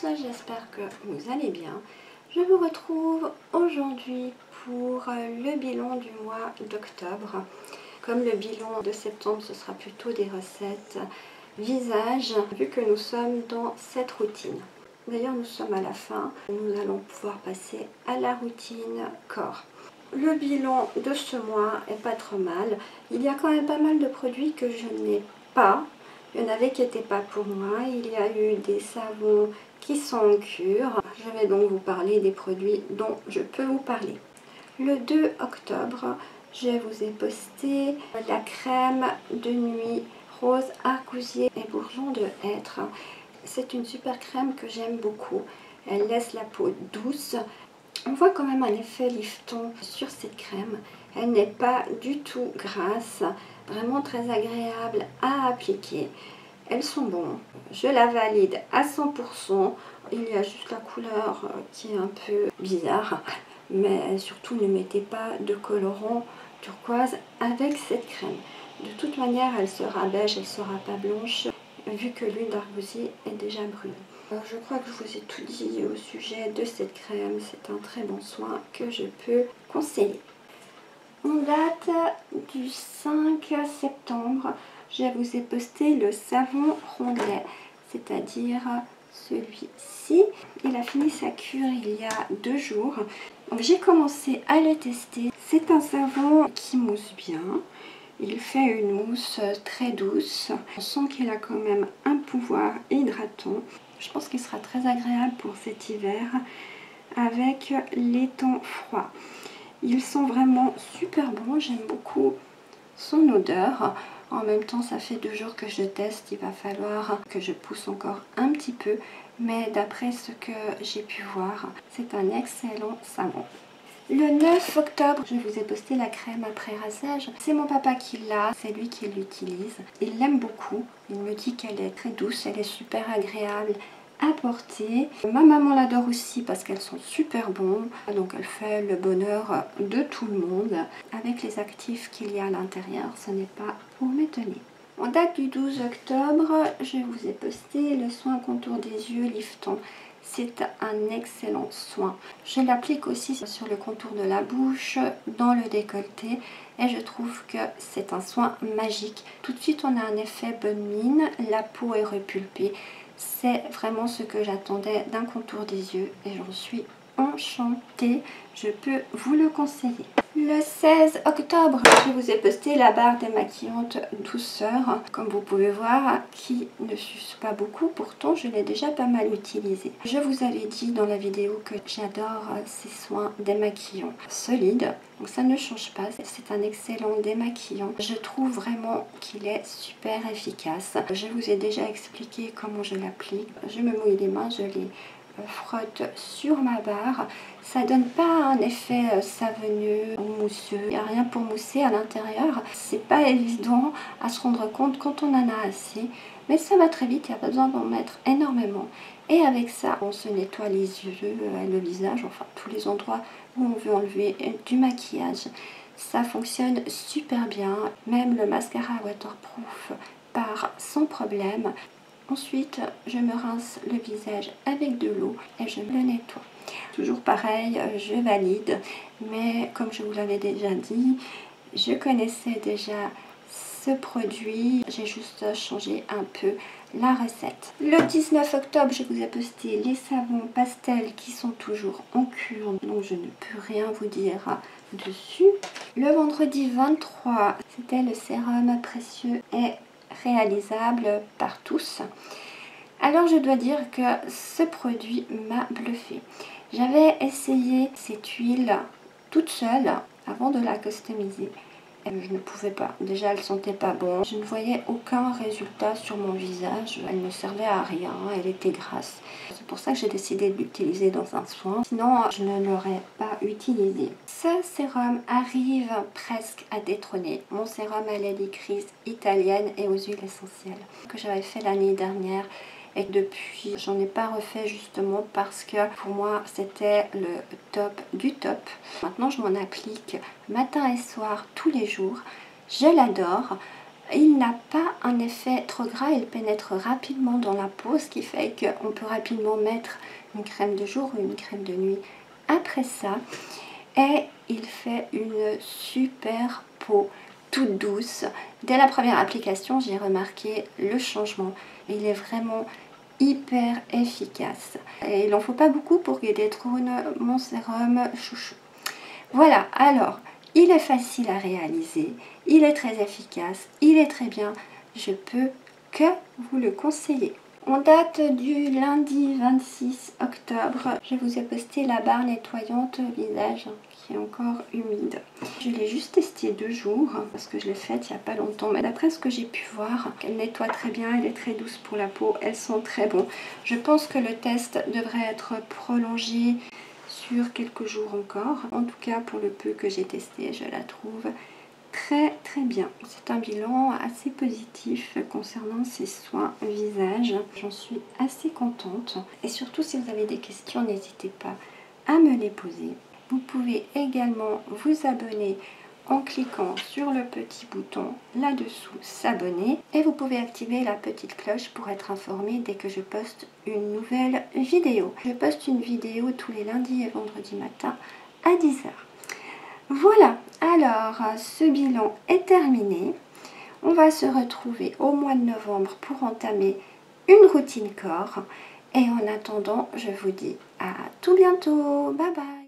tous, j'espère que vous allez bien. Je vous retrouve aujourd'hui pour le bilan du mois d'octobre. Comme le bilan de septembre, ce sera plutôt des recettes visage, vu que nous sommes dans cette routine. D'ailleurs, nous sommes à la fin, nous allons pouvoir passer à la routine corps. Le bilan de ce mois est pas trop mal. Il y a quand même pas mal de produits que je n'ai pas. Il y en avait qui n'étaient pas pour moi. Il y a eu des savons qui sont en cure. Je vais donc vous parler des produits dont je peux vous parler. Le 2 octobre, je vous ai posté la crème de nuit rose argousier et bourgeon de hêtre. C'est une super crème que j'aime beaucoup. Elle laisse la peau douce. On voit quand même un effet lifton sur cette crème. Elle n'est pas du tout grasse, vraiment très agréable à appliquer. Elles sont bonnes, je la valide à 100%. Il y a juste la couleur qui est un peu bizarre, mais surtout ne mettez pas de colorant turquoise avec cette crème. De toute manière, elle sera beige, elle sera pas blanche, vu que l'huile d'argousier est déjà brune. Je crois que je vous ai tout dit au sujet de cette crème. C'est un très bon soin que je peux conseiller. On date du 5 septembre. Je vous ai posté le savon rondelet, c'est-à-dire celui-ci. Il a fini sa cure il y a 2 jours. Donc j'ai commencé à le tester. C'est un savon qui mousse bien. Il fait une mousse très douce. On sent qu'il a quand même un pouvoir hydratant. Je pense qu'il sera très agréable pour cet hiver avec les temps froids. Ils sont vraiment super bons. J'aime beaucoup son odeur. En même temps, ça fait 2 jours que je teste. Il va falloir que je pousse encore un petit peu. Mais d'après ce que j'ai pu voir, c'est un excellent savon. Le 9 octobre, je vous ai posté la crème après rinçage. C'est mon papa qui l'a, c'est lui qui l'utilise. Il l'aime beaucoup. Il me dit qu'elle est très douce, elle est super agréable à porter. Ma maman l'adore aussi parce qu'elles sont super bonnes. Donc elle fait le bonheur de tout le monde. Avec les actifs qu'il y a à l'intérieur, ce n'est pas pour m'étonner. En date du 12 octobre, je vous ai posté le soin contour des yeux lifton. C'est un excellent soin. Je l'applique aussi sur le contour de la bouche, dans le décolleté, et je trouve que c'est un soin magique. Tout de suite, on a un effet bonne mine, la peau est repulpée. C'est vraiment ce que j'attendais d'un contour des yeux et j'en suis enchantée. Je peux vous le conseiller. Le 16 octobre, je vous ai posté la barre démaquillante douceur, comme vous pouvez voir, qui ne s'use pas beaucoup, pourtant je l'ai déjà pas mal utilisé. Je vous avais dit dans la vidéo que j'adore ces soins démaquillants solides, donc ça ne change pas, c'est un excellent démaquillant. Je trouve vraiment qu'il est super efficace. Je vous ai déjà expliqué comment je l'applique. Je me mouille les mains, je les frotte sur ma barre. Ça donne pas un effet savonneux ou mousseux. Il n'y a rien pour mousser à l'intérieur. C'est pas évident à se rendre compte quand on en a assez. Mais ça va très vite, il n'y a pas besoin d'en mettre énormément. Et avec ça, on se nettoie les yeux, le visage, enfin tous les endroits où on veut enlever du maquillage. Ça fonctionne super bien. Même le mascara waterproof part sans problème. Ensuite, je me rince le visage avec de l'eau et je le nettoie. Toujours pareil, je valide, mais comme je vous l'avais déjà dit, je connaissais déjà ce produit. J'ai juste changé un peu la recette. Le 19 octobre, je vous ai posté les savons pastels qui sont toujours en cure, donc je ne peux rien vous dire dessus. Le vendredi 23, c'était le sérum précieux et réalisable par tous. Alors je dois dire que ce produit m'a bluffé. J'avais essayé cette huile toute seule avant de la customiser. Je ne pouvais pas. Déjà, elle sentait pas bon. Je ne voyais aucun résultat sur mon visage. Elle ne servait à rien. Elle était grasse. C'est pour ça que j'ai décidé de l'utiliser dans un soin. Sinon, je ne l'aurais pas utilisé. Ce sérum arrive presque à détrôner mon sérum à l'hélicryse italienne et aux huiles essentielles que j'avais fait l'année dernière. Et depuis, j'en ai pas refait justement parce que pour moi c'était le top du top. Maintenant je m'en applique matin et soir tous les jours. Je l'adore. Il n'a pas un effet trop gras, il pénètre rapidement dans la peau, ce qui fait qu'on peut rapidement mettre une crème de jour ou une crème de nuit après ça. Et il fait une super peau toute douce. Dès la première application, j'ai remarqué le changement. Il est vraiment hyper efficace. Et il n'en faut pas beaucoup pour Guédé Trône, mon sérum chouchou. Voilà, alors, il est facile à réaliser, il est très efficace, il est très bien. Je peux que vous le conseiller. En date du lundi 26 octobre, je vous ai posté la barre nettoyante visage qui est encore humide. Je l'ai juste testé 2 jours parce que je l'ai faite il n'y a pas longtemps. Mais d'après ce que j'ai pu voir, elle nettoie très bien, elle est très douce pour la peau, elle sent très bon. Je pense que le test devrait être prolongé sur quelques jours encore. En tout cas, pour le peu que j'ai testé, je la trouve très bien. C'est un bilan assez positif concernant ces soins visage. J'en suis assez contente. Et surtout, si vous avez des questions, n'hésitez pas à me les poser. Vous pouvez également vous abonner en cliquant sur le petit bouton là-dessous s'abonner. Et vous pouvez activer la petite cloche pour être informé dès que je poste une nouvelle vidéo. Je poste une vidéo tous les lundis et vendredis matin à 10 h. Voilà, alors ce bilan est terminé. On va se retrouver au mois de novembre pour entamer une routine corps. Et en attendant, je vous dis à tout bientôt. Bye bye.